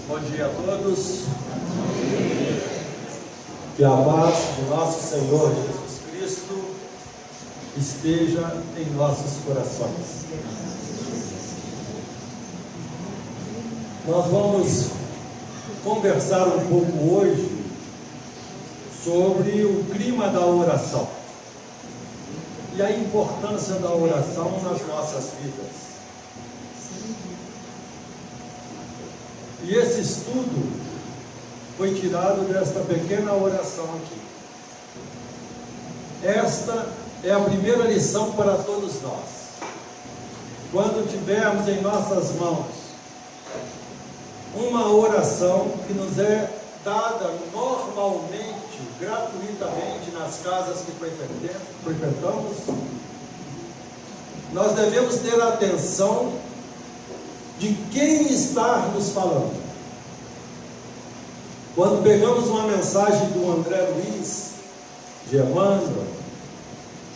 Bom dia a todos. Que a paz de nosso Senhor Jesus Cristo esteja em nossos corações. Nós vamos conversar um pouco hoje sobre o clima da oração e a importância da oração nas nossas vidas. E esse estudo foi tirado desta pequena oração aqui. Esta é a primeira lição para todos nós. Quando tivermos em nossas mãos uma oração que nos é dada normalmente, gratuitamente, nas casas que frequentamos, nós devemos ter atenção de quem está nos falando. Quando pegamos uma mensagem do André Luiz, de Emmanuel,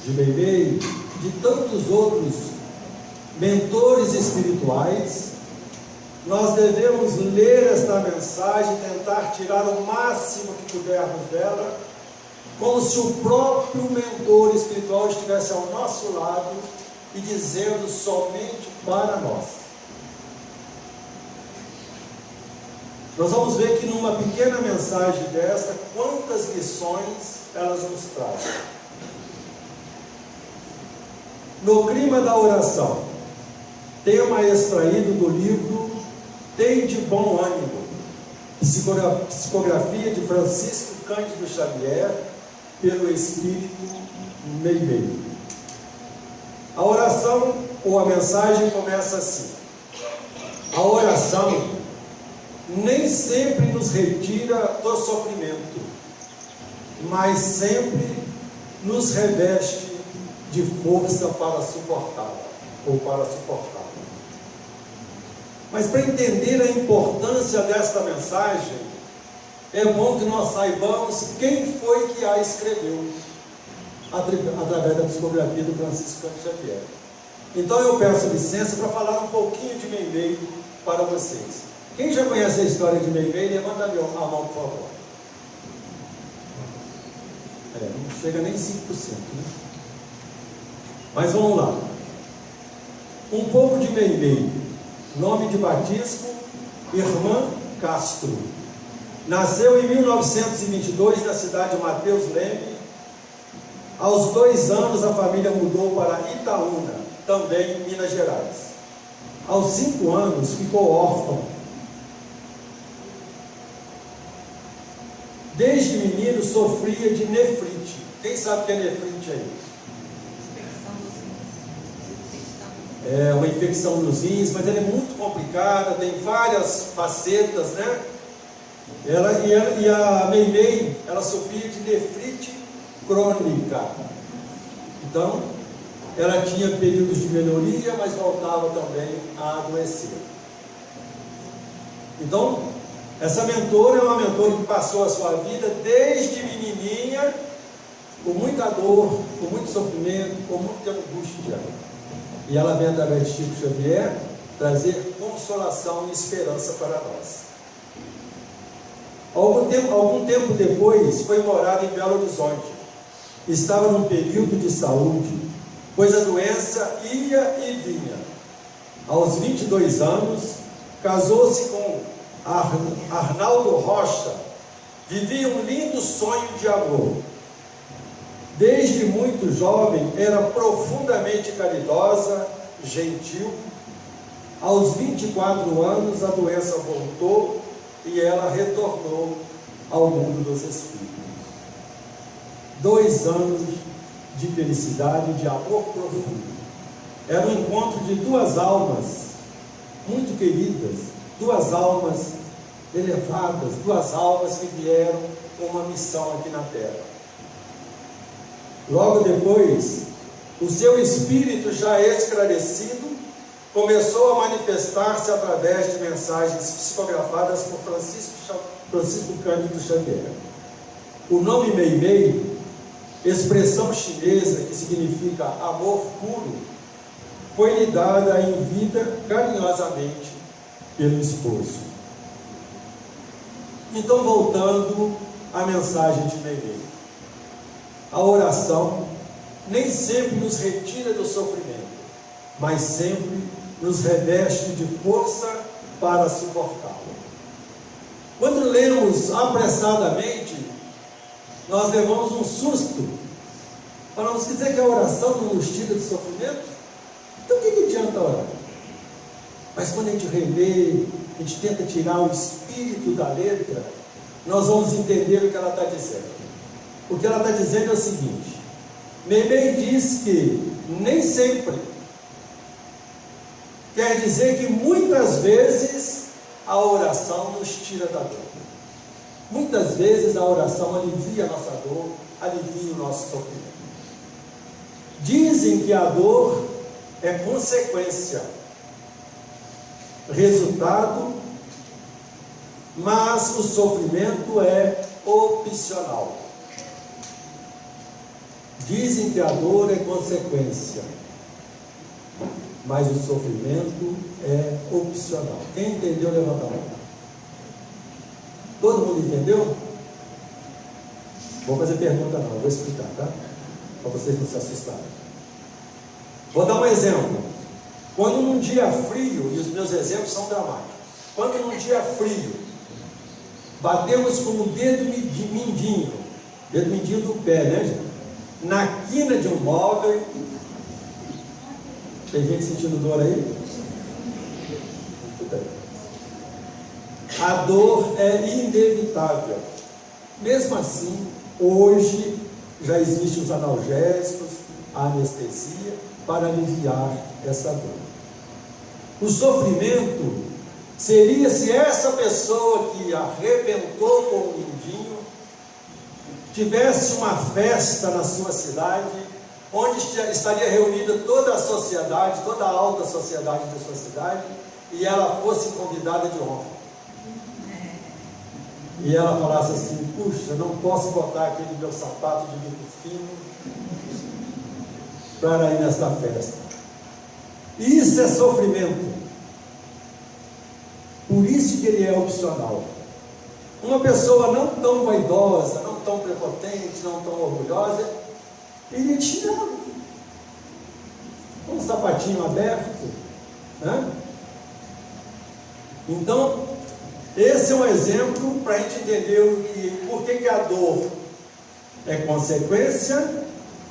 de Meimei, de tantos outros mentores espirituais, nós devemos ler esta mensagem, tentar tirar o máximo que pudermos dela, como se o próprio mentor espiritual estivesse ao nosso lado e dizendo somente para nós. Nós vamos ver que numa pequena mensagem desta, quantas lições elas nos trazem. No clima da oração, tema extraído do livro Tende Bom Ânimo, psicografia de Francisco Cândido Xavier, pelo Espírito Meimei. A oração, ou a mensagem, começa assim: a oração nem sempre nos retira do sofrimento, mas sempre nos reveste de força para suportá-la, ou para suportá-la. Mas para entender a importância desta mensagem, é bom que nós saibamos quem foi que a escreveu, através da psicografia do Francisco Cândido Xavier. Então eu peço licença para falar um pouquinho de Meimei para vocês. Quem já conhece a história de Meimei, levanta a mão, por favor. Não chega nem 5%, né? Mas vamos lá. Um pouco de Meimei. Nome de batismo, Irmã Castro. Nasceu em 1922 na cidade de Mateus Leme. Aos 2 anos a família mudou para Itaúna, também em Minas Gerais. Aos 5 anos ficou órfão. Desde menino sofria de nefrite. Quem sabe o que é nefrite aí? É uma infecção nos rins, mas ela é muito complicada, tem várias facetas, né? E a Meimei, ela sofria de nefrite crônica. Então, ela tinha períodos de melhoria, mas voltava também a adoecer. Então, essa mentora é uma mentora que passou a sua vida desde menininha, com muita dor, com muito sofrimento, com muita angústia. E ela vem, através de Chico Xavier, trazer consolação e esperança para nós. Algum tempo depois, foi morar em Belo Horizonte. Estava num período de saúde, pois a doença ia e vinha. Aos 22 anos, casou-se com Arnaldo Rocha. Vivia um lindo sonho de amor. Desde muito jovem, era profundamente caridosa, gentil. Aos 24 anos, a doença voltou e ela retornou ao mundo dos espíritos. 2 anos de felicidade, de amor profundo. Era um encontro de 2 almas muito queridas, 2 almas elevadas, 2 almas que vieram com uma missão aqui na Terra. Logo depois, o seu espírito já esclarecido começou a manifestar-se através de mensagens psicografadas por Francisco Cândido Xavier. O nome Meimei, expressão chinesa que significa amor puro, foi-lhe dada em vida carinhosamente pelo esposo. Então, voltando à mensagem de Meimei, a oração nem sempre nos retira do sofrimento, mas sempre nos reveste de força para suportá-lo. Quando lemos apressadamente, nós levamos um susto. Falamos, quer dizer que a oração não nos tira do sofrimento? Então o que adianta orar? Mas quando a gente relê, a gente tenta tirar o espírito da letra, nós vamos entender o que ela está dizendo. O que ela está dizendo é o seguinte: Meimei diz que nem sempre, quer dizer que muitas vezes a oração nos tira da dor. Muitas vezes a oração alivia a nossa dor, alivia o nosso sofrimento. Dizem que a dor é consequência, resultado, mas o sofrimento é opcional. Dizem que a dor é consequência, mas o sofrimento é opcional. Quem entendeu, levanta a mão. Todo mundo entendeu? Vou fazer pergunta não, vou explicar, tá? Para vocês não se assustarem. Vou dar um exemplo. Quando num dia frio, e os meus exemplos são dramáticos, quando num dia frio, batemos com o dedo mindinho do pé, né, gente? Na quina de um móvel. Tem gente sentindo dor aí? Muito bem. A dor é inevitável. Mesmo assim, hoje já existem os analgésicos, a anestesia, para aliviar essa dor. O sofrimento seria se essa pessoa que arrebentou com o mindinho tivesse uma festa na sua cidade, onde estaria reunida toda a sociedade, toda a alta sociedade da sua cidade, e ela fosse convidada de honra. E ela falasse assim: puxa, não posso botar aquele meu sapato de bico fino para ir nesta festa. Isso é sofrimento. Por isso que ele é opcional. Uma pessoa não tão vaidosa, não tão prepotente, não tão orgulhosa, ele tira um sapatinho aberto, né? Então, esse é um exemplo para a gente entender por que a dor é consequência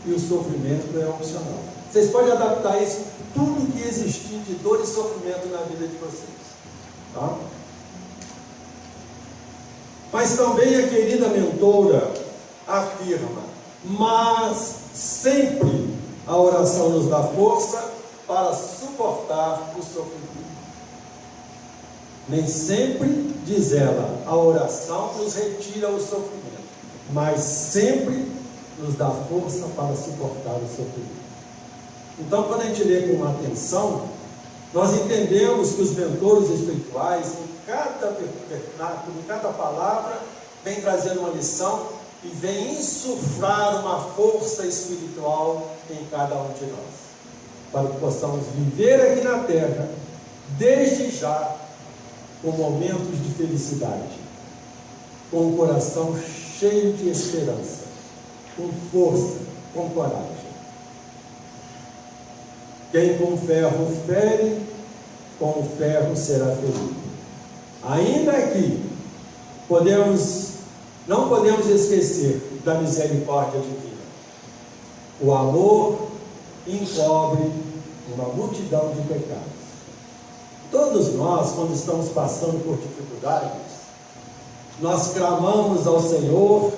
e o sofrimento é opcional. Vocês podem adaptar isso, tudo que existir de dor e sofrimento na vida de vocês, tá? Mas também a querida mentora afirma: mas sempre a oração nos dá força para suportar o sofrimento. Nem sempre, diz ela, a oração nos retira o sofrimento, mas sempre nos dá força para suportar o sofrimento. Então, quando a gente lê com atenção, nós entendemos que os mentores espirituais, em cada vernáculo, em cada palavra, vem trazendo uma lição e vem insuflar uma força espiritual em cada um de nós, para que possamos viver aqui na terra, desde já, com momentos de felicidade, com o coração cheio de esperança, com força, com coragem. Quem com ferro fere, com o ferro será ferido. Ainda aqui, não podemos esquecer da misericórdia divina. O amor encobre uma multidão de pecados. Todos nós, quando estamos passando por dificuldades, nós clamamos ao Senhor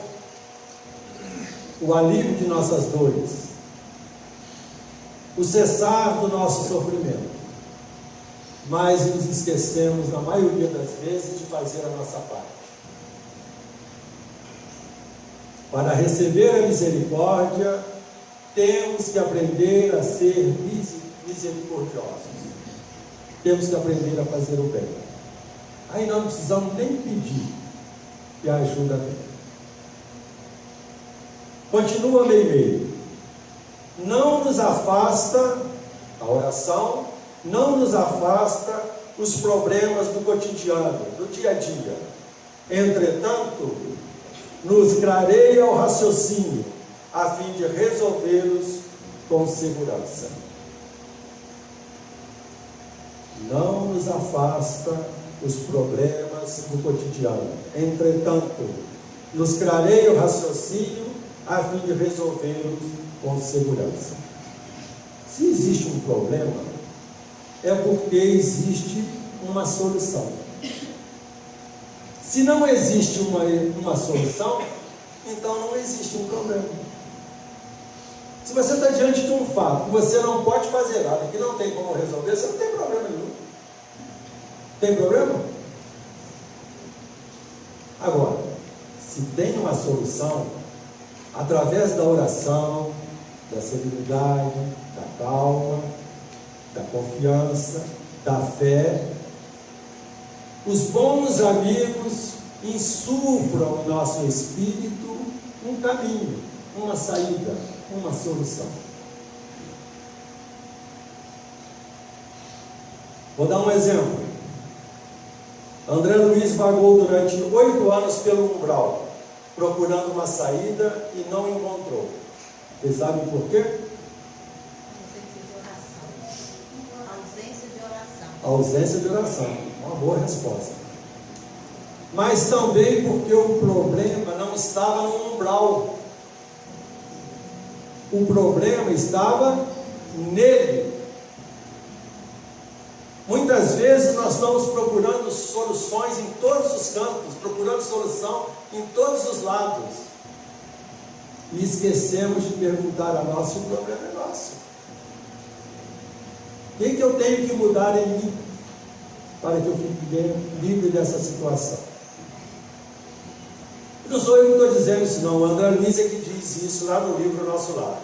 o alívio de nossas dores, o cessar do nosso sofrimento, mas nos esquecemos, na maioria das vezes, de fazer a nossa parte. Para receber a misericórdia, temos que aprender a ser misericordiosos. Temos que aprender a fazer o bem. Aí não precisamos nem pedir que a ajuda vem. Continua Meimei. Não nos afasta, a oração, não nos afasta os problemas do cotidiano, do dia a dia. Entretanto, nos clareia o raciocínio, a fim de resolvê-los com segurança. Não nos afasta os problemas do cotidiano. Entretanto, nos clareia o raciocínio, a fim de resolvê-los com segurança. Se existe um problema, é porque existe uma solução. Se não existe uma solução, então não existe um problema. Se você está diante de um fato que você não pode fazer nada, que não tem como resolver, você não tem problema nenhum. Tem problema? Agora, se tem uma solução, através da oração, da serenidade, da calma, da confiança, da fé, os bons amigos insuflam no nosso espírito um caminho, uma saída, uma solução. Vou dar um exemplo. André Luiz vagou durante 8 anos pelo umbral, procurando uma saída e não encontrou. Vocês sabem por quê? Ausência de oração. Uma boa resposta. Mas também porque o problema não estava no umbral. O problema estava nele. Muitas vezes nós estamos procurando soluções em todos os campos, procurando solução em todos os lados. E esquecemos de perguntar a nós se o problema é nosso. O que eu tenho que mudar em mim para que eu fique livre dessa situação? Não sou eu que estou dizendo isso não, o André Luiz é que diz isso lá no livro Nosso Lar.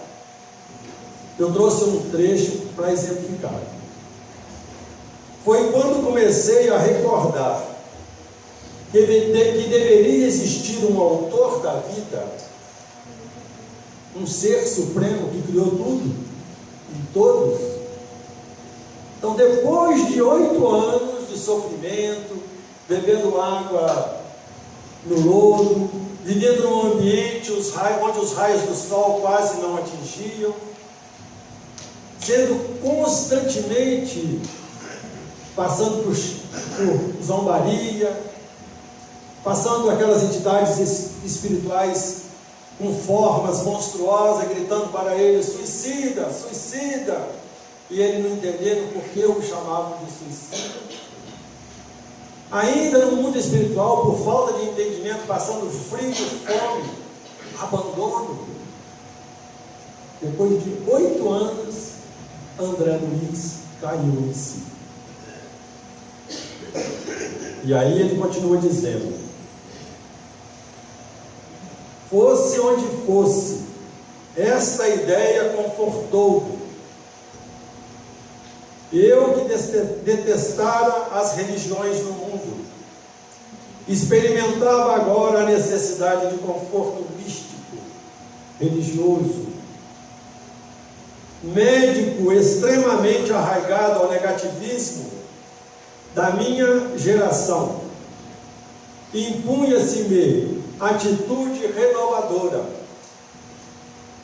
Eu trouxe um trecho para exemplificar. Foi quando comecei a recordar que deveria existir um autor da vida, um ser supremo que criou tudo e todos. Então, depois de 8 anos de sofrimento, bebendo água no lodo, vivendo num ambiente onde os raios do sol quase não atingiam, sendo constantemente passando por zombaria, passando aquelas entidades espirituais com formas monstruosas, gritando para ele: suicida, suicida, e ele não entendendo por que o chamavam de suicida. Ainda no mundo espiritual, por falta de entendimento, passando frio, fome, abandono. Depois de 8 anos, André Luiz caiu em si. E aí ele continua dizendo: fosse onde fosse, esta ideia confortou-me. Eu que detestara as religiões no mundo, experimentava agora a necessidade de conforto místico, religioso. Médico extremamente arraigado ao negativismo da minha geração, impunha-se-me atitude renovadora.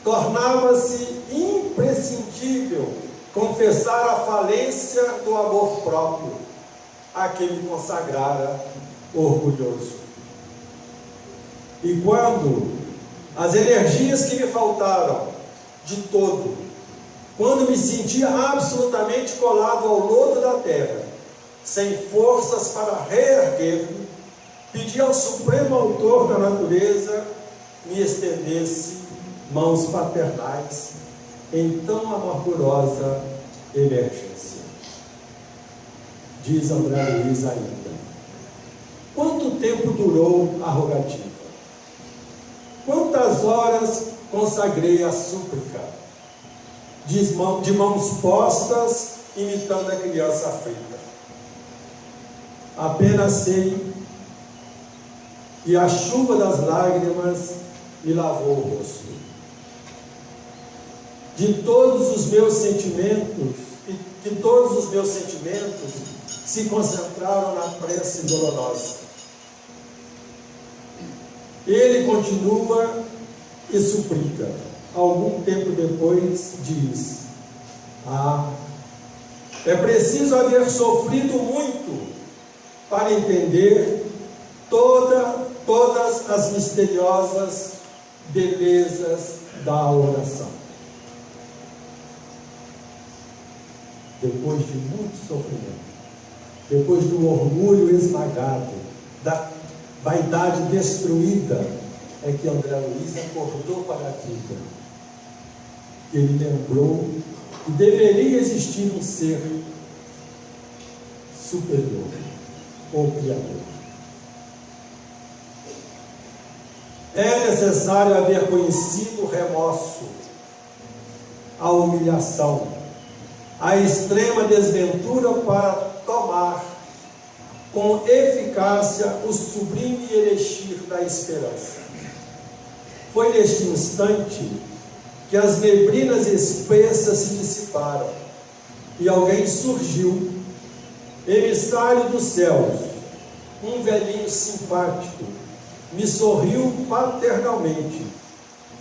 Tornava-se imprescindível confessar a falência do amor próprio a que me consagrara orgulhoso. E quando as energias que me faltaram de todo, quando me sentia absolutamente colado ao lodo da terra, sem forças para reerguer-me, pedi ao Supremo Autor da natureza me estendesse mãos paternais em tão amargurosa emergência. Diz André Luiz ainda: quanto tempo durou a rogativa? Quantas horas consagrei a súplica, de mãos postas, imitando a criança aflita? Apenas sei que a chuva das lágrimas me lavou o rosto. De todos os meus sentimentos se concentraram na prece dolorosa. Ele continua e suplica. Algum tempo depois diz: é preciso haver sofrido muito para entender todas as misteriosas belezas da oração. Depois de muito sofrimento, depois do orgulho esmagado, da vaidade destruída, é que André Luiz acordou para a vida. Ele lembrou que deveria existir um ser superior, ou Criador. É necessário haver conhecido o remorso, a humilhação, a extrema desventura para tomar com eficácia o sublime elixir da esperança. Foi neste instante que as neblinas espessas se dissiparam e alguém surgiu, emissário dos céus, um velhinho simpático, me sorriu paternalmente,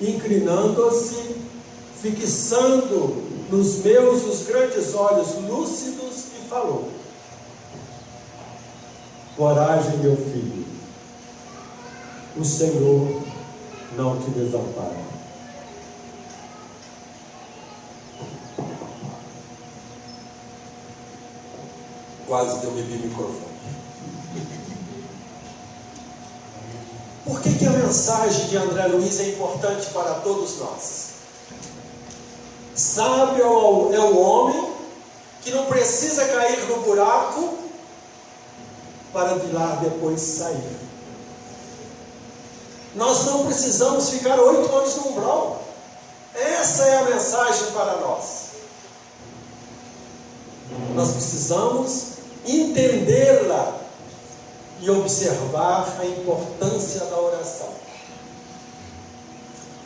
inclinando-se, fixando nos meus os grandes olhos lúcidos, e falou: coragem, meu filho, o Senhor não te desampara. Quase que eu bebi o microfone. Por que a mensagem de André Luiz é importante para todos nós? Sábio é o homem que não precisa cair no buraco para de lá depois sair. Nós não precisamos ficar 8 anos no umbral. Essa é a mensagem para nós. Nós precisamos entendê-la e observar a importância da oração.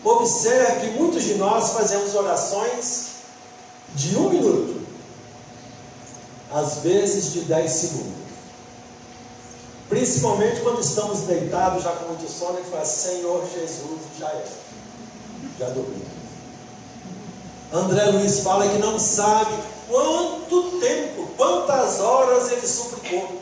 Observe que muitos de nós fazemos orações de 1 minuto, às vezes de 10 segundos. Principalmente quando estamos deitados já com muito sono e fala: Senhor Jesus, já é, já dormi. André Luiz fala que não sabe quanto tempo, quantas horas ele suplicou,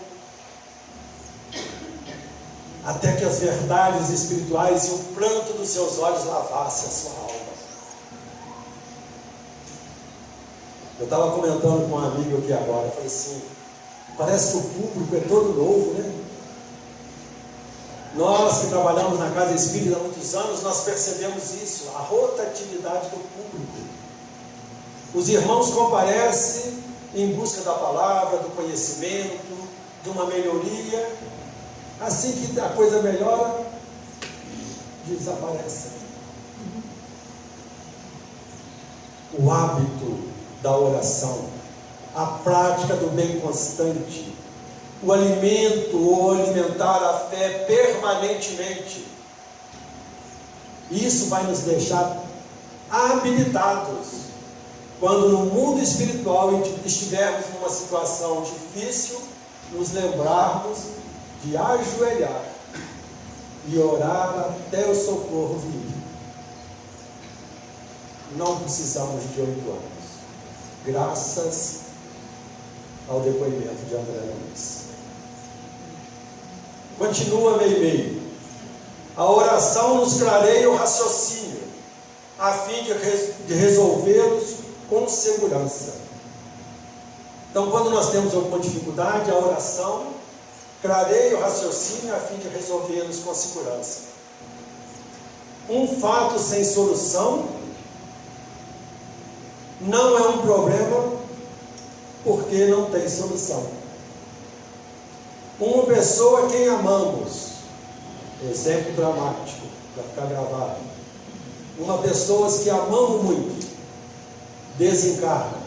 até que as verdades espirituais e o pranto dos seus olhos lavassem a sua alma. Eu estava comentando com um amigo aqui agora, falei assim: parece que o público é todo novo, né? Nós que trabalhamos na Casa Espírita há muitos anos, nós percebemos isso, a rotatividade do público. Os irmãos comparecem em busca da palavra, do conhecimento, de uma melhoria. Assim que a coisa melhora, desaparece. O hábito da oração, a prática do bem constante, o alimento ou alimentar a fé permanentemente, isso vai nos deixar habilitados quando no mundo espiritual estivermos numa situação difícil, nos lembrarmos de ajoelhar e orar até o socorro vir. Não precisamos de 8 anos, graças ao depoimento de André Luiz. Continua meio. A oração nos clareia o raciocínio, a fim de resolvê-los com segurança. Então, quando nós temos alguma dificuldade, a oração clareia o raciocínio a fim de resolvê-los com segurança. Um fato sem solução não é um problema, porque não tem solução. Uma pessoa a quem amamos, exemplo dramático, para ficar gravado, uma pessoa que amamos muito, desencarna.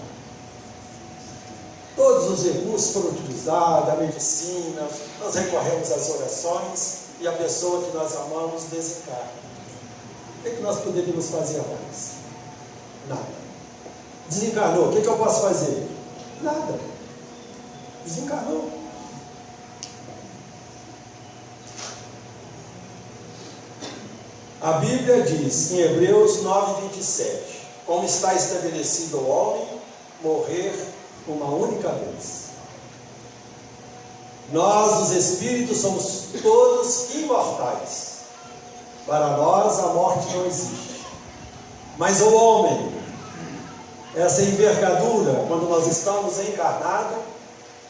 Todos os recursos foram utilizados, a medicina, nós recorremos às orações, e a pessoa que nós amamos desencarna. O que nós poderíamos fazer mais? Nada. Desencarnou, o que eu posso fazer? Nada. Desencarnou. A Bíblia diz em Hebreus 9:27, como está estabelecido o homem morrer uma única vez. Nós, os espíritos, somos todos imortais. Para nós a morte não existe. Mas o homem, essa envergadura, quando nós estamos encarnados,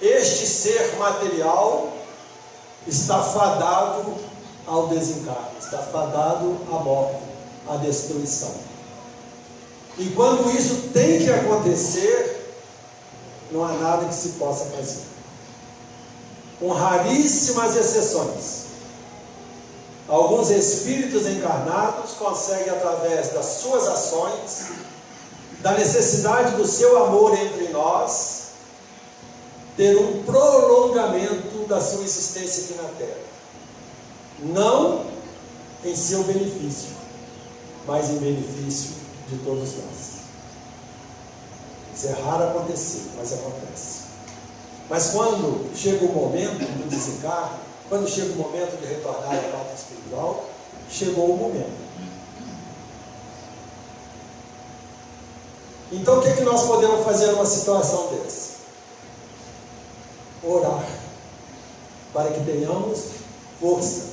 este ser material está fadado ao desencarne, está fadado à morte, à destruição. E quando isso tem que acontecer, não há nada que se possa fazer. Com raríssimas exceções, alguns espíritos encarnados conseguem, através das suas ações, da necessidade do seu amor entre nós, ter um prolongamento da sua existência aqui na Terra. Não em seu benefício, mas em benefício de todos nós. Isso é raro acontecer, mas acontece. Mas quando chega o momento do desencarne, quando chega o momento de retornar à pátria espiritual, chegou o momento. Então o que é que nós podemos fazer numa situação dessa? Orar, para que tenhamos força,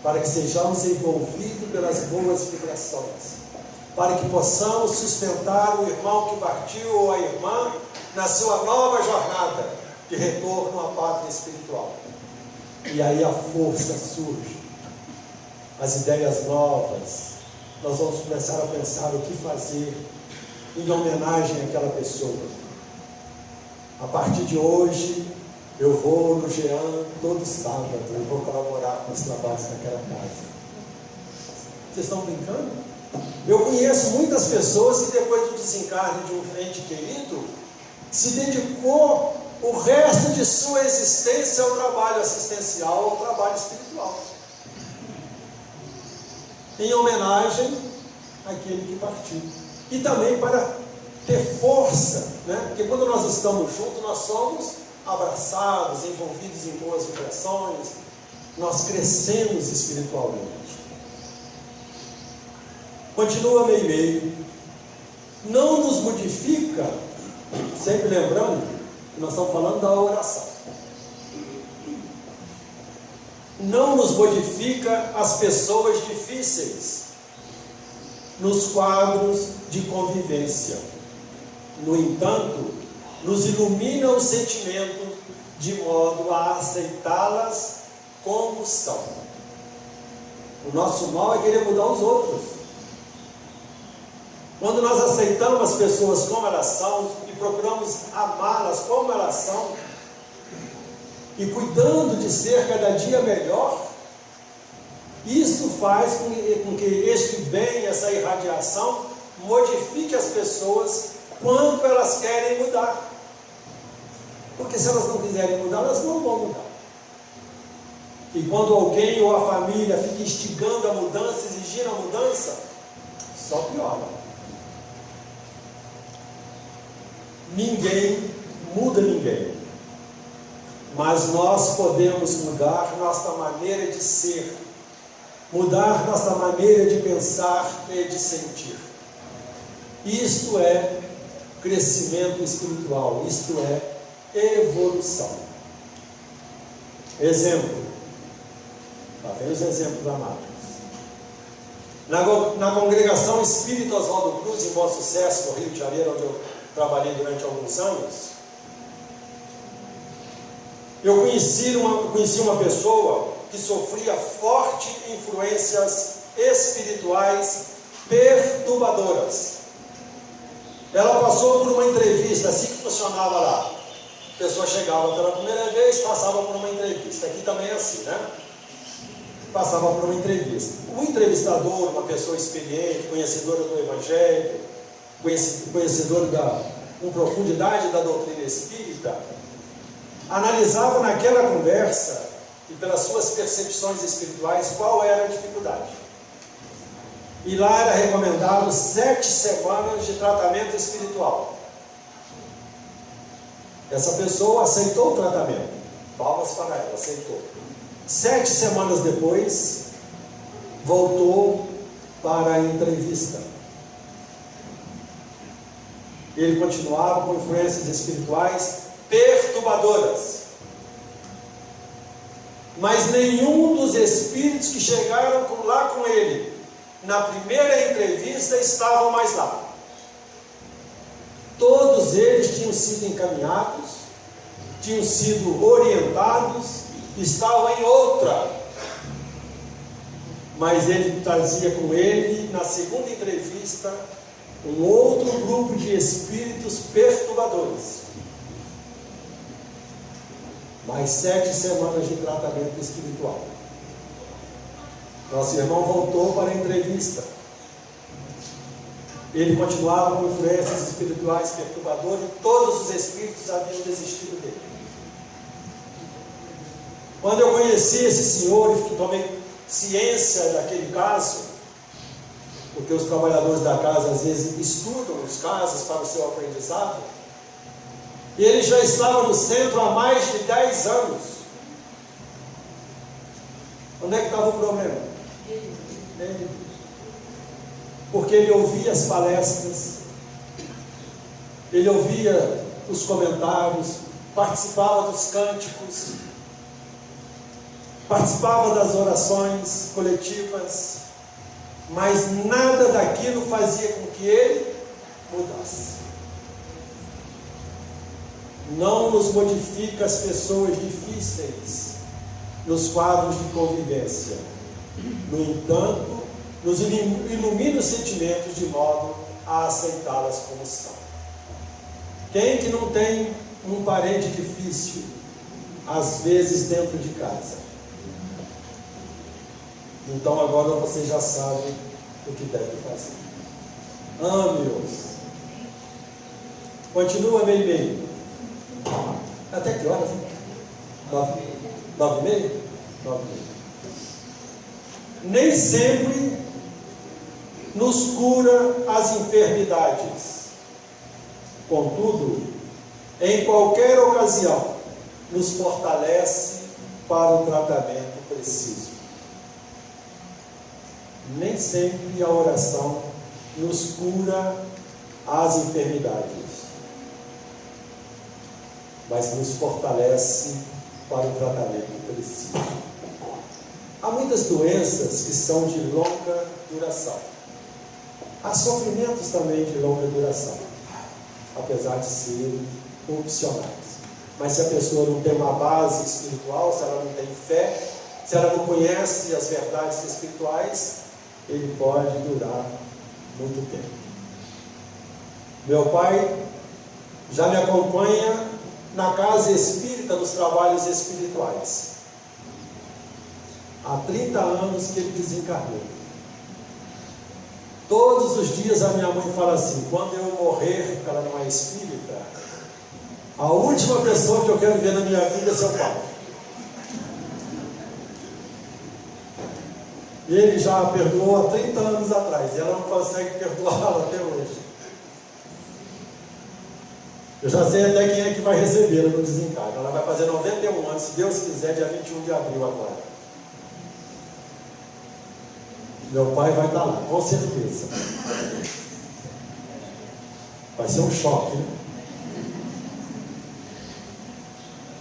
para que sejamos envolvidos pelas boas vibrações, para que possamos sustentar o irmão que partiu ou a irmã na sua nova jornada de retorno à pátria espiritual. E aí a força surge, as ideias novas, nós vamos começar a pensar o que fazer em homenagem àquela pessoa. A partir de hoje, eu vou no Jean todo sábado, eu vou colaborar com os trabalhos naquela casa. Vocês estão brincando? Eu conheço muitas pessoas que depois do desencarne de um ente querido, se dedicou o resto de sua existência ao trabalho assistencial, ao trabalho espiritual, em homenagem àquele que partiu. E também para ter força, né? Porque quando nós estamos juntos, nós somos abraçados, envolvidos em boas vibrações, nós crescemos espiritualmente. Continua meio. Não nos modifica, sempre lembrando que nós estamos falando da oração. Não nos modifica as pessoas difíceis nos quadros de convivência. No entanto, nos ilumina o sentimento de modo a aceitá-las como são. O nosso mal é querer mudar os outros. Quando nós aceitamos as pessoas como elas são e procuramos amá-las como elas são, e cuidando de ser cada dia melhor, isso faz com que este bem, essa irradiação, modifique as pessoas quando elas querem mudar. Porque se elas não quiserem mudar, elas não vão mudar. E quando alguém ou a família fica instigando a mudança, exigindo a mudança, só piora. Ninguém muda ninguém. Mas nós podemos mudar nossa maneira de ser, mudar nossa maneira de pensar e de sentir. Isto é crescimento espiritual, isto é evolução. Exemplo. Lá vem os exemplos da Matrix. Na congregação Espírita Oswaldo Cruz, em Bom Sucesso, no Rio de Janeiro, onde eu trabalhei durante alguns anos, eu conheci uma pessoa que sofria fortes influências espirituais perturbadoras. Ela passou por uma entrevista, assim que funcionava lá. A pessoa chegava pela primeira vez, passava por uma entrevista. Aqui também é assim, né? Passava por uma entrevista. O entrevistador, uma pessoa experiente, conhecedora do Evangelho, conhecedora com profundidade da doutrina espírita, analisava naquela conversa e pelas suas percepções espirituais qual era a dificuldade. E lá era recomendado 7 semanas de tratamento espiritual. Essa pessoa aceitou o tratamento. Palmas para ela, aceitou. 7 semanas depois, voltou para a entrevista. Ele continuava com influências espirituais perturbadoras. Mas nenhum dos espíritos que chegaram lá com ele na primeira entrevista estavam mais lá. Todos eles tinham sido encaminhados, tinham sido orientados, estavam em outra. Mas ele trazia com ele, na segunda entrevista, um outro grupo de espíritos perturbadores. Mais 7 semanas de tratamento espiritual. Nosso irmão voltou para a entrevista. Ele continuava com influências espirituais perturbadoras e todos os espíritos haviam desistido dele. Quando eu conheci esse senhor e tomei ciência daquele caso, porque os trabalhadores da casa às vezes estudam os casos para o seu aprendizado, e ele já estava no centro há mais de 10 anos. Onde é que estava o problema? Ele. Porque ele ouvia as palestras, ele ouvia os comentários, participava dos cânticos, participava das orações coletivas, mas nada daquilo fazia com que ele mudasse. Não nos modifica as pessoas difíceis nos quadros de convivência. No entanto, nos ilumina os sentimentos de modo a aceitá-las como são. Quem que não tem um parente difícil, às vezes dentro de casa? Então agora você já sabe o que deve fazer. Ame-os. Continua meio. Até que horas? 9h30? 9h30. Nem sempre nos cura as enfermidades. Contudo, em qualquer ocasião, nos fortalece para o tratamento preciso. Nem sempre a oração nos cura as enfermidades, mas nos fortalece para o tratamento preciso. Há muitas doenças que são de longa duração. Há sofrimentos também de longa duração, apesar de serem opcionais. Mas se a pessoa não tem uma base espiritual, se ela não tem fé, se ela não conhece as verdades espirituais, ele pode durar muito tempo. Meu pai já me acompanha na casa espírita dos trabalhos espirituais. Há 30 anos que ele desencarnou. Todos os dias a minha mãe fala assim: quando eu morrer, porque ela não é espírita, a última pessoa que eu quero ver na minha vida é seu pai. E ele já a perdoou há 30 anos atrás, e ela não consegue perdoá-la até hoje. Eu já sei até quem é que vai recebê-la no desencargo. Ela vai fazer 91 anos, se Deus quiser, dia 21 de abril agora. Meu pai vai estar lá, com certeza. Vai ser um choque, né?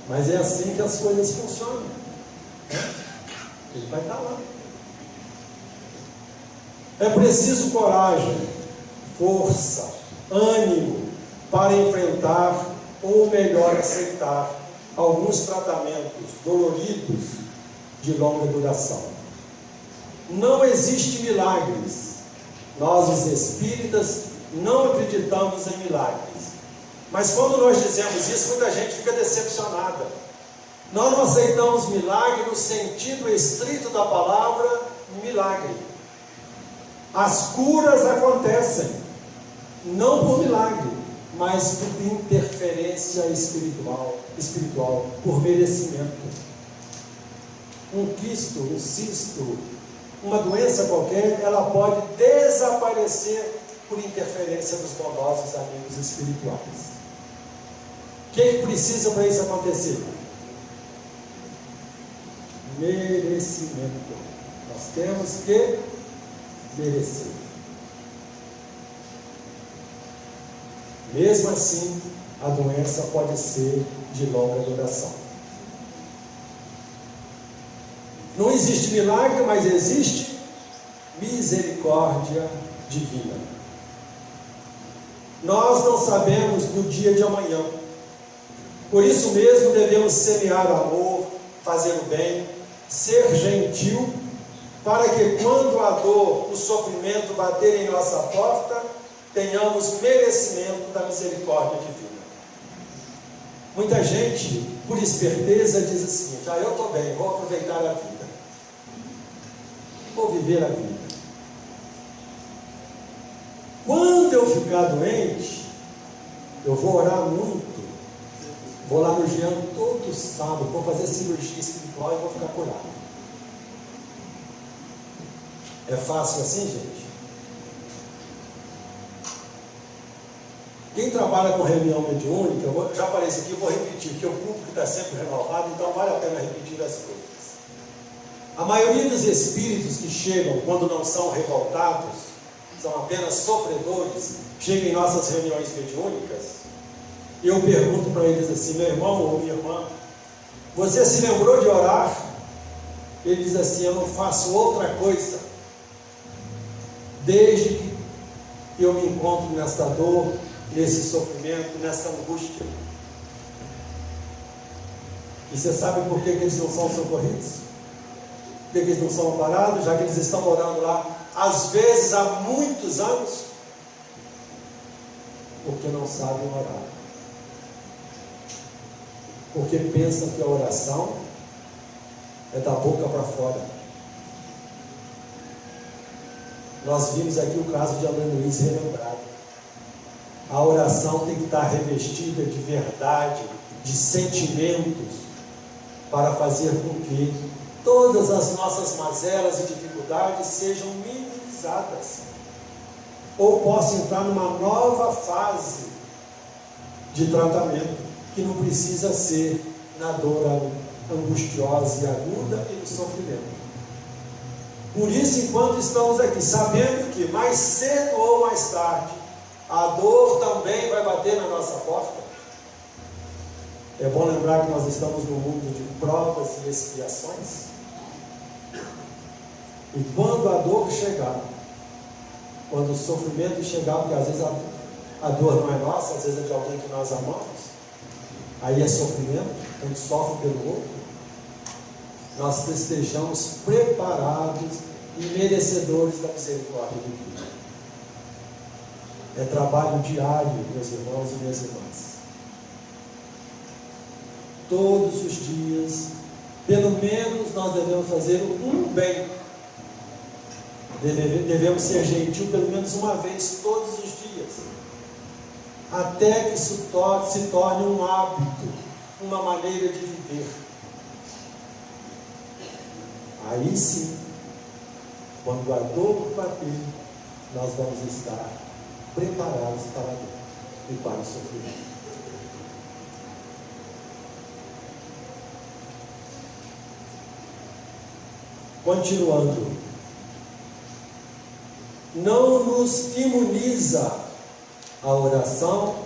Mas é assim que as coisas funcionam. Ele vai estar lá. É preciso coragem, força, ânimo para enfrentar, ou melhor, aceitar alguns tratamentos doloridos de longa duração. Não existe milagres. Nós, os espíritas, não acreditamos em milagres. Mas quando nós dizemos isso, muita gente fica decepcionada. Nós não aceitamos milagre no sentido estrito da palavra milagre. As curas acontecem, não por milagre, mas por interferência espiritual, por merecimento. Um quisto, um cisto, uma doença qualquer, ela pode desaparecer por interferência dos bondosos amigos espirituais. O que precisa para isso acontecer? Merecimento. Nós temos que merecer. Mesmo assim, a doença pode ser de longa duração. Não existe milagre, mas existe misericórdia divina. Nós não sabemos do dia de amanhã. Por isso mesmo devemos semear amor, fazer o bem, ser gentil, para que quando a dor, o sofrimento baterem em nossa porta, tenhamos merecimento da misericórdia divina. Muita gente, por esperteza, diz o seguinte: eu estou bem, vou aproveitar a vida, vou viver a vida. Quando eu ficar doente, eu vou orar muito, vou lá no Jean todo sábado, vou fazer cirurgia espiritual e vou ficar curado. É fácil assim, gente? Quem trabalha com reunião mediúnica, já falei isso aqui, eu vou repetir, porque o público está sempre renovado, então vale a pena repetir as coisas. A maioria dos espíritos que chegam, quando não são revoltados, são apenas sofredores, chegam em nossas reuniões mediúnicas, e eu pergunto para eles assim: meu irmão ou minha irmã, você se lembrou de orar? Ele diz assim: eu não faço outra coisa, desde que eu me encontro nesta dor, nesse sofrimento, nessa angústia. E você sabe por que eles não são socorridos? Por que eles não são amparados, já que eles estão orando lá, às vezes há muitos anos? Porque não sabem orar. Porque pensam que a oração é da boca para fora. Nós vimos aqui o caso de Alain Luiz relembrado. A oração tem que estar revestida de verdade, de sentimentos, para fazer com que todas as nossas mazelas e dificuldades sejam minimizadas, ou possam entrar numa nova fase de tratamento, que não precisa ser na dor angustiosa e aguda e no sofrimento. Por isso, enquanto estamos aqui, sabendo que mais cedo ou mais tarde a dor também vai bater na nossa porta, é bom lembrar que nós estamos num mundo de provas e expiações. E quando a dor chegar, quando o sofrimento chegar, porque às vezes a dor não é nossa, às vezes é de alguém que nós amamos, aí é sofrimento, a gente sofre pelo outro, nós estejamos preparados e merecedores da misericórdia de Deus. É trabalho diário, meus irmãos e minhas irmãs. Todos os dias, pelo menos nós devemos fazer um bem. Devemos ser gentil pelo menos uma vez todos os dias, até que isso se torne um hábito, uma maneira de viver. Aí sim, quando a dor bater, nós vamos estar preparados para a dor e para o sofrimento. Continuando, não nos imuniza a oração,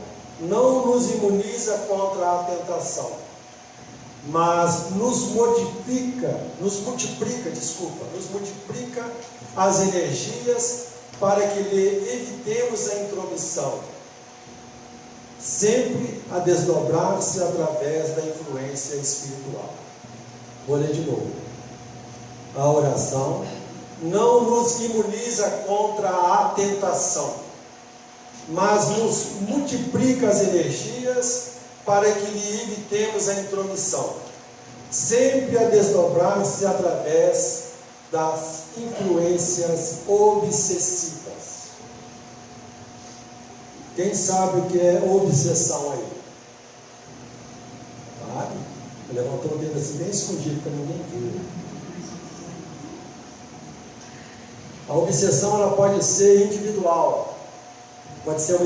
não nos imuniza contra a tentação, mas nos multiplica as energias para que lhe evitemos a intromissão, sempre a desdobrar-se através da influência espiritual. Vou ler de novo. A oração não nos imuniza contra a tentação, mas nos multiplica as energias para que lhe evitemos a intromissão, sempre a desdobrar-se através das influências obsessivas. Quem sabe o que é obsessão aí? Claro, levantou o dedo assim bem escondido para ninguém ver. A obsessão ela pode ser individual, pode ser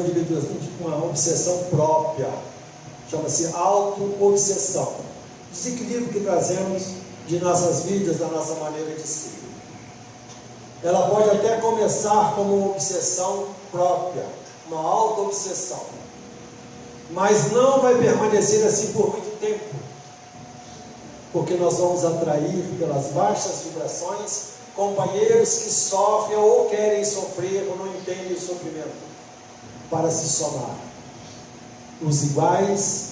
uma obsessão própria, chama-se auto-obsessão, desequilíbrio que trazemos de nossas vidas, da nossa maneira de ser. ela pode até começar como uma obsessão própria, uma auto-obsessão, mas não vai permanecer assim por muito tempo, porque nós vamos atrair pelas baixas vibrações companheiros que sofrem ou querem sofrer ou não entendem o sofrimento, para se somar. Os iguais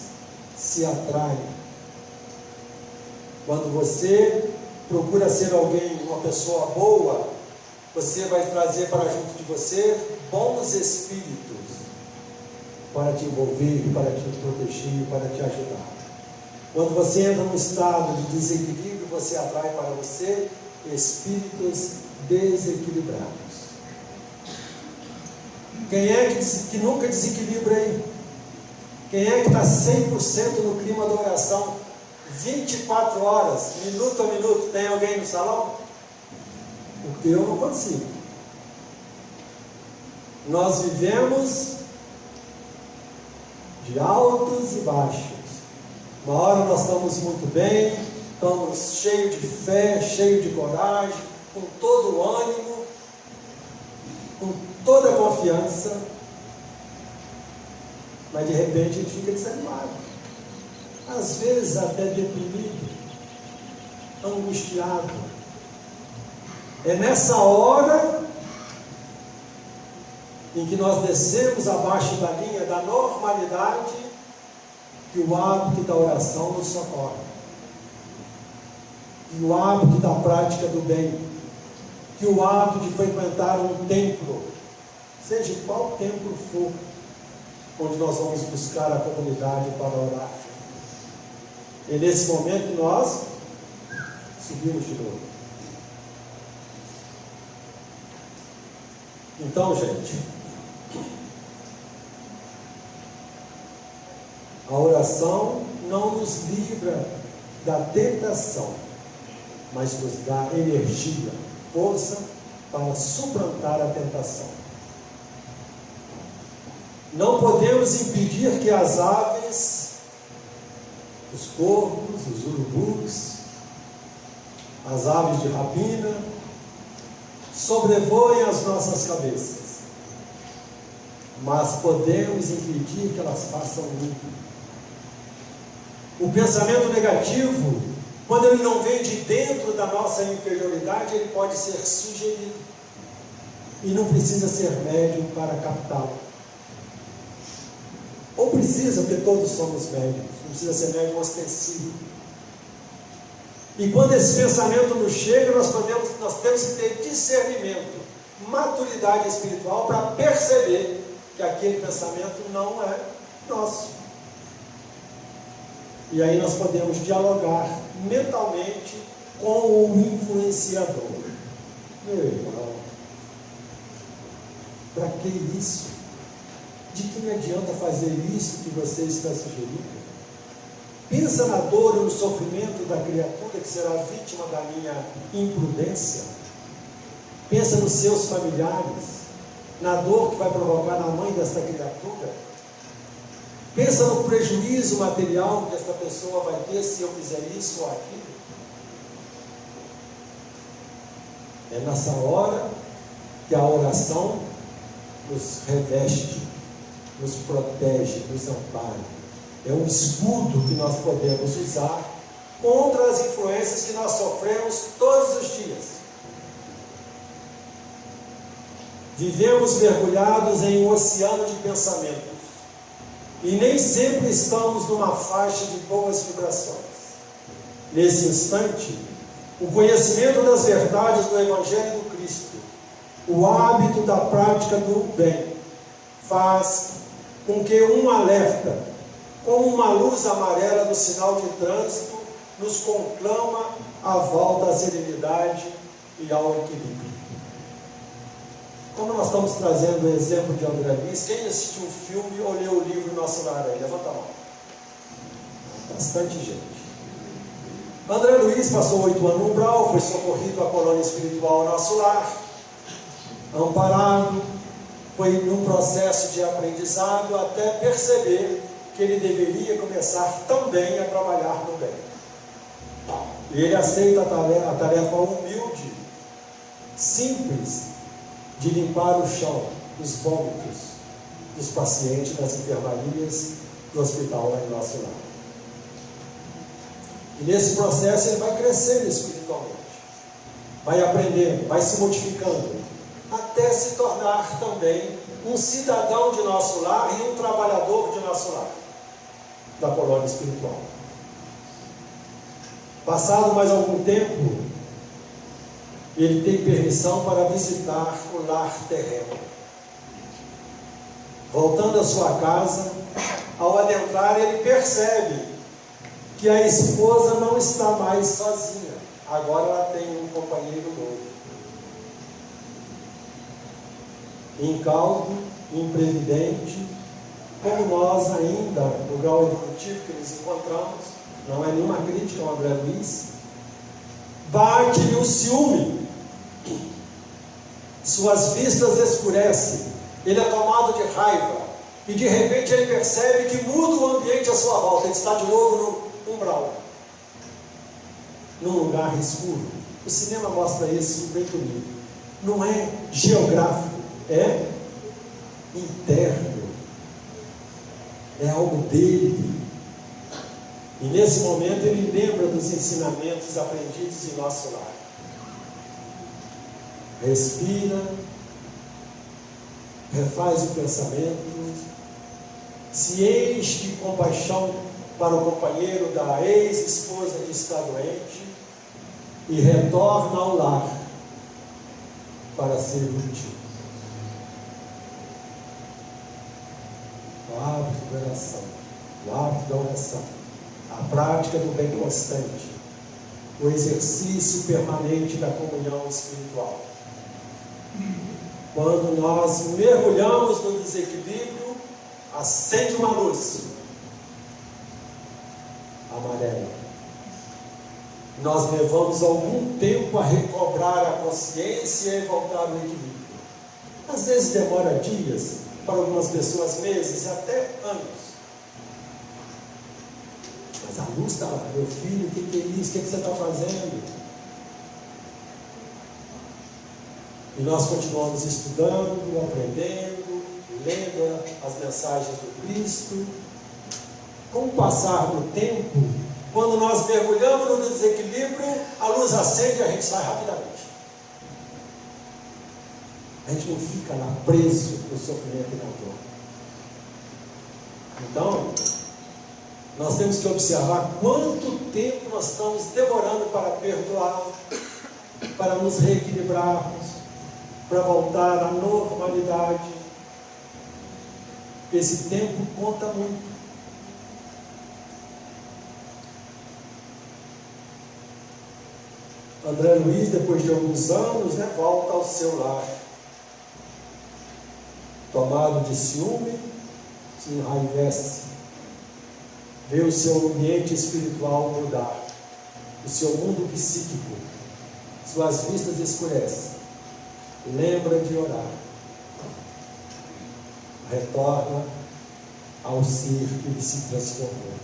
se atraem. Quando você procura ser alguém, uma pessoa boa, você vai trazer para junto de você bons espíritos para te envolver, para te proteger, para te ajudar. Quando você entra num estado de desequilíbrio, você atrai para você espíritos desequilibrados. Quem é que nunca desequilibra aí? Quem é que está 100% no clima da oração? 24 horas, minuto a minuto, tem alguém no salão? Porque eu não consigo. Nós vivemos de altos e baixos. Uma hora nós estamos muito bem, estamos cheios de fé, cheios de coragem, com todo o ânimo, com toda a confiança, mas de repente a gente fica desanimado, às vezes até deprimido, angustiado. É nessa hora em que nós descemos abaixo da linha da normalidade que o hábito da oração nos socorre, que o hábito da prática do bem, que o hábito de frequentar um templo, seja qual templo for, onde nós vamos buscar a comunidade para orar. É nesse momento que nós subimos de novo. Então, gente, a oração não nos livra da tentação, mas nos dá energia, força para suplantar a tentação. Não podemos impedir que as aves, os corvos, os urubus, as aves de rapina, sobrevoem as nossas cabeças, mas podemos impedir que elas façam ninho. O pensamento negativo, quando ele não vem de dentro da nossa inferioridade, ele pode ser sugerido, e não precisa ser médium para captá-lo. Ou precisa, porque todos somos médiums, não precisa ser médium ostensivo. E quando esse pensamento nos chega, nós temos que ter discernimento, maturidade espiritual para perceber que aquele pensamento não é nosso. E aí nós podemos dialogar mentalmente com o influenciador. Meu irmão, para que isso? De que me adianta fazer isso que você está sugerindo? Pensa na dor e no sofrimento da criatura que será vítima da minha imprudência. Pensa nos seus familiares, na dor que vai provocar na mãe desta criatura. Pensa no prejuízo material que esta pessoa vai ter se eu fizer isso ou aquilo. É nessa hora que a oração nos reveste, nos protege, nos ampara. É um escudo que nós podemos usar contra as influências que nós sofremos todos os dias. Vivemos mergulhados em um oceano de pensamentos e nem sempre estamos numa faixa de boas vibrações. Nesse instante, o conhecimento das verdades do Evangelho do Cristo, o hábito da prática do bem, faz com que um alerta, como uma luz amarela no sinal de trânsito, nos conclama a volta à serenidade e ao equilíbrio. Como nós estamos trazendo o exemplo de André Luiz, quem assistiu o filme ou leu o livro Nosso Lar aí? Levanta a mão. Bastante gente. André Luiz passou 8 anos no umbral, foi socorrido à colônia espiritual Nosso Lar, amparado, foi num processo de aprendizado até perceber que ele deveria começar também a trabalhar no bem. E ele aceita a tarefa humilde simples de limpar o chão, os vômitos dos pacientes das enfermarias do hospital lá em nosso lar. E nesse processo ele vai crescendo espiritualmente, vai aprendendo, vai se modificando, até se tornar também um cidadão de nosso lar e um trabalhador de nosso lar, da colônia espiritual. Passado mais algum tempo, ele tem permissão para visitar o lar terreno. Voltando à sua casa, ao adentrar, ele percebe que a esposa não está mais sozinha. Agora ela tem um companheiro novo. Incauto, imprevidente, como nós ainda, no grau evolutivo que nos encontramos, não é nenhuma crítica ao André Luiz, bate-lhe o ciúme, suas vistas escurecem, ele é tomado de raiva, e de repente ele percebe que muda o ambiente à sua volta, ele está de novo no umbral, num lugar escuro. O cinema mostra isso bem bonito. Não é geográfico, é interno, é algo dele. E nesse momento ele lembra dos ensinamentos aprendidos em nosso lar. Respira, refaz o pensamento, se enche de compaixão para o companheiro da ex-esposa que está doente e retorna ao lar para ser útil. O hábito da oração, o hábito da oração, a prática do bem constante, o exercício permanente da comunhão espiritual. Quando nós mergulhamos no desequilíbrio, acende uma luz amarela. Nós levamos algum tempo a recobrar a consciência e voltar ao equilíbrio. Às vezes demora dias, para algumas pessoas meses, até anos. Mas a luz está lá. Meu filho, o que é isso? O que você está fazendo? E nós continuamos estudando, aprendendo, lendo as mensagens do Cristo. Com o passar do tempo, quando nós mergulhamos no desequilíbrio, a luz acende e a gente sai rapidamente. A gente não fica lá preso no sofrimento e na dor. Então, nós temos que observar quanto tempo nós estamos demorando para perdoar, para nos reequilibrarmos, para voltar à normalidade. Esse tempo conta muito. André Luiz, depois de alguns anos, volta ao seu lar. Tomado de ciúme, se enraivece. Vê o seu ambiente espiritual mudar. O seu mundo psíquico. Suas vistas escurecem. Lembra de orar. Retorna ao ser que ele se transformou.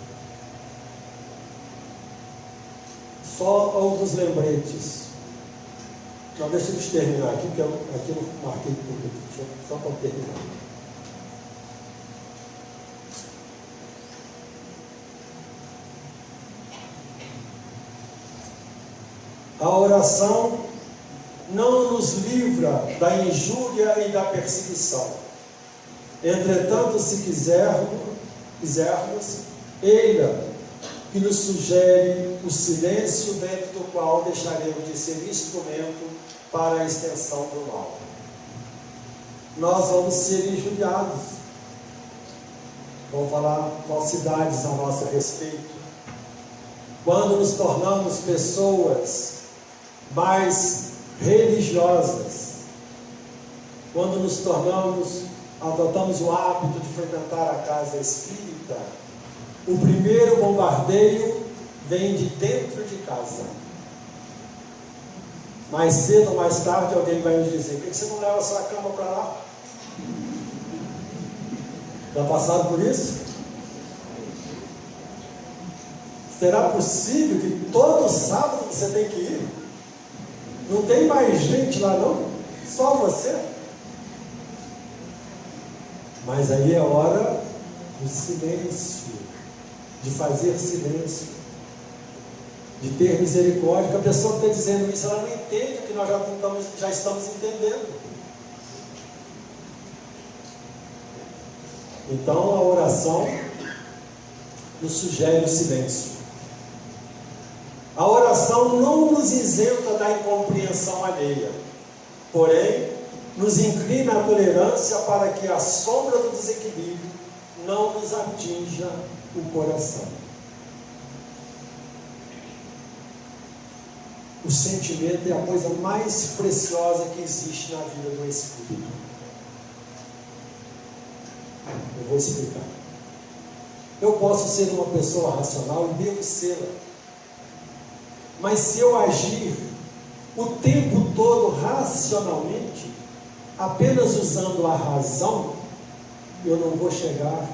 Só alguns lembretes. Não, deixa eu terminar aqui, porque aqui eu marquei tudo. Só para terminar. A oração não nos livra da injúria e da perseguição. Entretanto, se quisermos, eila que nos sugere o silêncio dentro do qual deixaremos de ser instrumento para a extensão do mal. Nós vamos ser injuriados, vão falar falsidades a nosso respeito. Quando nos tornamos pessoas mais religiosas, quando nos adotamos o hábito de frequentar a casa espírita, o primeiro bombardeio vem de dentro de casa. Mais cedo ou mais tarde alguém vai nos dizer: por que você não leva a sua cama para lá? Já passaram por isso? Será possível que todo sábado você tem que ir? Não tem mais gente lá não? Só você? Mas aí é hora do silêncio, de fazer silêncio, de ter misericórdia, porque a pessoa que está dizendo isso, ela não entende o que nós já estamos entendendo. Então a oração nos sugere o silêncio. A oração não nos isenta da incompreensão alheia, porém nos inclina à tolerância para que a sombra do desequilíbrio não nos atinja o coração. O sentimento é a coisa mais preciosa que existe na vida do Espírito. Eu vou explicar. Eu posso ser uma pessoa racional e devo ser, mas se eu agir o tempo todo racionalmente, apenas usando a razão, eu não vou chegar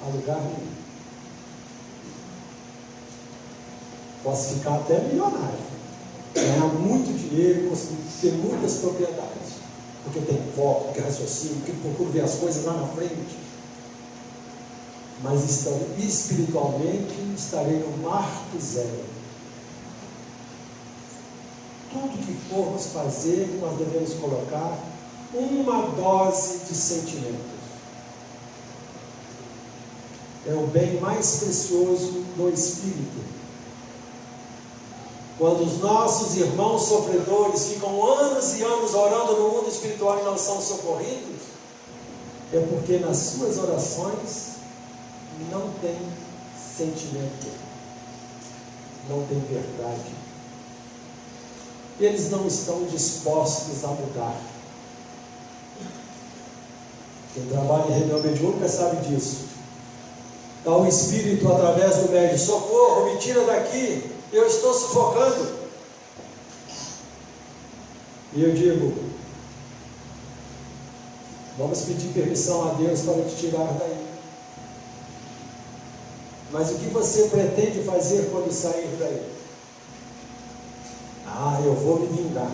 a lugar nenhum. Posso ficar até milionário, ganhar muito dinheiro, ter muitas propriedades, porque eu tenho foco, porque raciocínio, porque procuro ver as coisas lá na frente. Mas espiritualmente estarei no marco zero. Tudo que formos fazer, nós devemos colocar uma dose de sentimentos. É o bem mais precioso do Espírito. Quando os nossos irmãos sofredores ficam anos e anos orando no mundo espiritual e não são socorridos, é porque nas suas orações não tem sentimento, não tem verdade. Eles não estão dispostos a mudar. Quem trabalha em reunião mediúnica sabe disso. Dá o Espírito através do médium: socorro, me tira daqui, eu estou sufocando. E eu digo: vamos pedir permissão a Deus para te tirar daí. Mas o que você pretende fazer quando sair daí? Ah, eu vou me vingar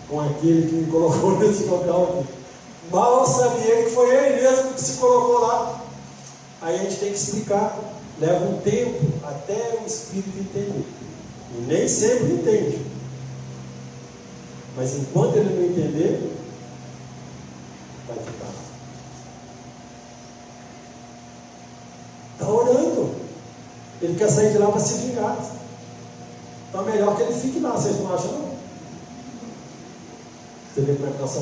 com aquele que me colocou nesse local aqui. Mal sabia ele que foi ele mesmo que se colocou lá. Aí a gente tem que explicar. Leva um tempo até o Espírito entender. E nem sempre entende. Mas enquanto ele não entender, vai ficar. Está orando. Ele quer sair de lá para se vingar. Então é melhor que ele fique lá, vocês não acham não? Você vê como é que nós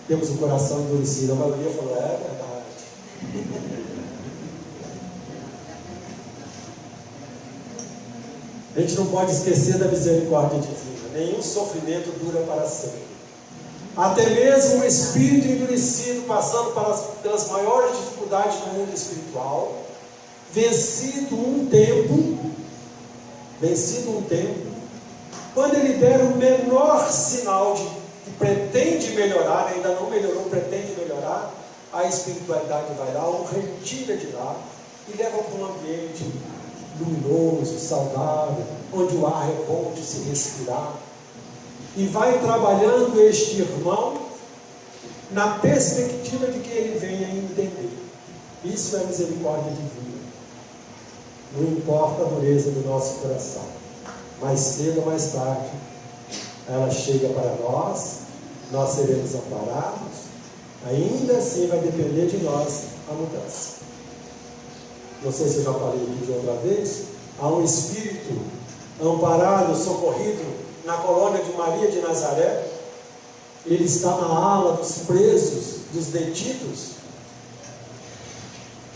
temos o coração endurecido. A maioria falou: é verdade. A gente não pode esquecer da misericórdia divina. Nenhum sofrimento dura para sempre. Até mesmo o espírito endurecido, passando pelas maiores dificuldades do mundo espiritual, vencido um tempo, quando ele der o menor sinal de que pretende melhorar, ainda não melhorou, pretende melhorar, a espiritualidade vai lá, o retira de lá e leva para um ambiente luminoso, saudável, onde o ar é bom de se respirar, e vai trabalhando este irmão na perspectiva de que ele venha entender. Isso é misericórdia divina. Não importa a dureza do nosso coração, mais cedo ou mais tarde ela chega para nós seremos amparados. Ainda assim vai depender de nós a mudança. Não sei se eu já falei aqui de outra vez. Há um espírito amparado, socorrido na colônia de Maria de Nazaré. Ele está na ala dos presos, dos detidos,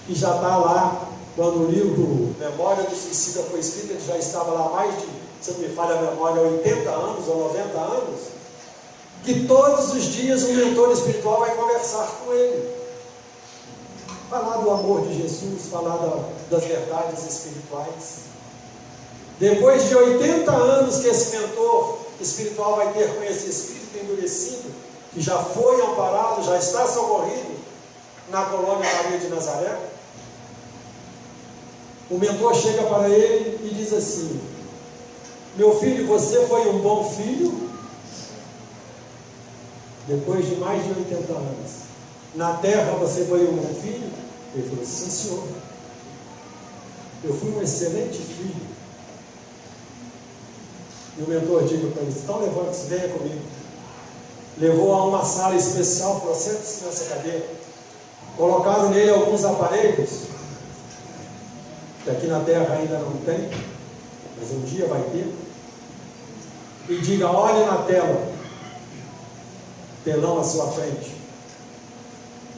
e já está lá. Quando o livro Memória do Suicida foi escrito, ele já estava lá há mais de, se não me falha a memória, 80 anos ou 90 anos, que todos os dias um mentor espiritual vai conversar com ele, falar do amor de Jesus, falar das verdades espirituais. Depois de 80 anos que esse mentor espiritual vai ter com esse espírito endurecido, que já foi amparado, já está socorrido na colônia Maria de Nazaré, o mentor chega para ele e diz assim: Meu filho, você foi um bom filho? Depois de mais de 80 anos. Na terra você foi um bom filho? Ele falou, sim, senhor. Eu fui um excelente filho. E o mentor diz para ele, então levante-se, venha comigo. Levou a uma sala especial, falou, sente-se nessa cadeira. Colocaram nele alguns aparelhos, que aqui na terra ainda não tem, mas um dia vai ter. E diga, olhe na tela, telão à sua frente,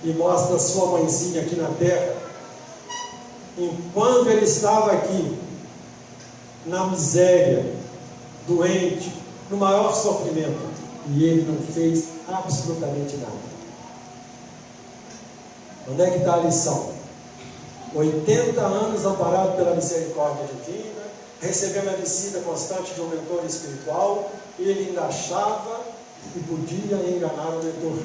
e mostra a sua mãezinha aqui na terra, enquanto ele estava aqui, na miséria, doente, no maior sofrimento, e ele não fez absolutamente nada. Onde é que está a lição? 80 anos amparado pela misericórdia divina, recebendo a visita constante de um mentor espiritual, ele ainda achava que podia enganar o mentor.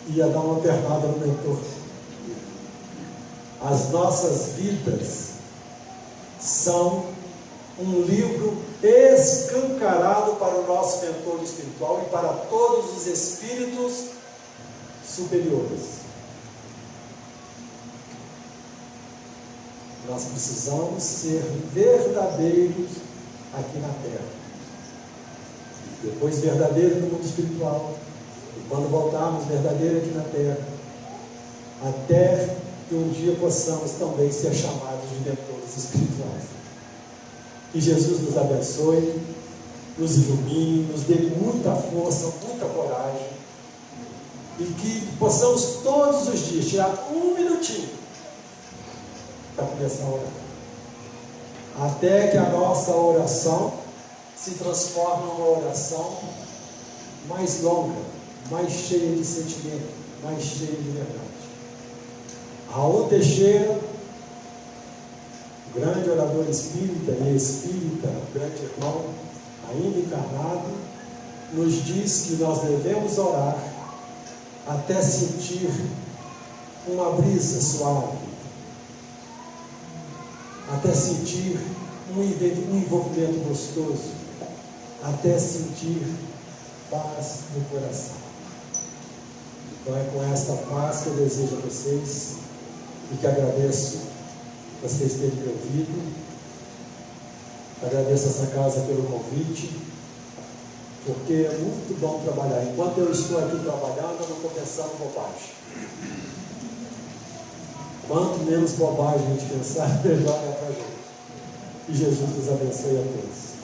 Ia dar uma pernada no mentor. As nossas vidas são um livro escancarado para o nosso mentor espiritual e para todos os espíritos superiores. Nós precisamos ser verdadeiros aqui na terra. Depois verdadeiros no mundo espiritual. E quando voltarmos verdadeiros aqui na terra. Até que um dia possamos também ser chamados de mentores espirituais. Que Jesus nos abençoe, nos ilumine, nos dê muita força, muita coragem. E que possamos todos os dias tirar um minutinho para começar a orar. Até que a nossa oração se transforme numa oração mais longa, mais cheia de sentimento, mais cheia de verdade. Raul Teixeira, grande orador espírita e espírita, grande irmão, ainda encarnado, nos diz que nós devemos orar até sentir uma brisa suave, até sentir um envolvimento gostoso, até sentir paz no coração. Então é com esta paz que eu desejo a vocês e que agradeço vocês terem me ouvido. Agradeço essa casa pelo convite, porque é muito bom trabalhar. Enquanto eu estou aqui trabalhando, eu não estou pensando bobagem. Quanto menos bobagem a gente pensar, melhor é para a gente. E Jesus nos abençoe a todos.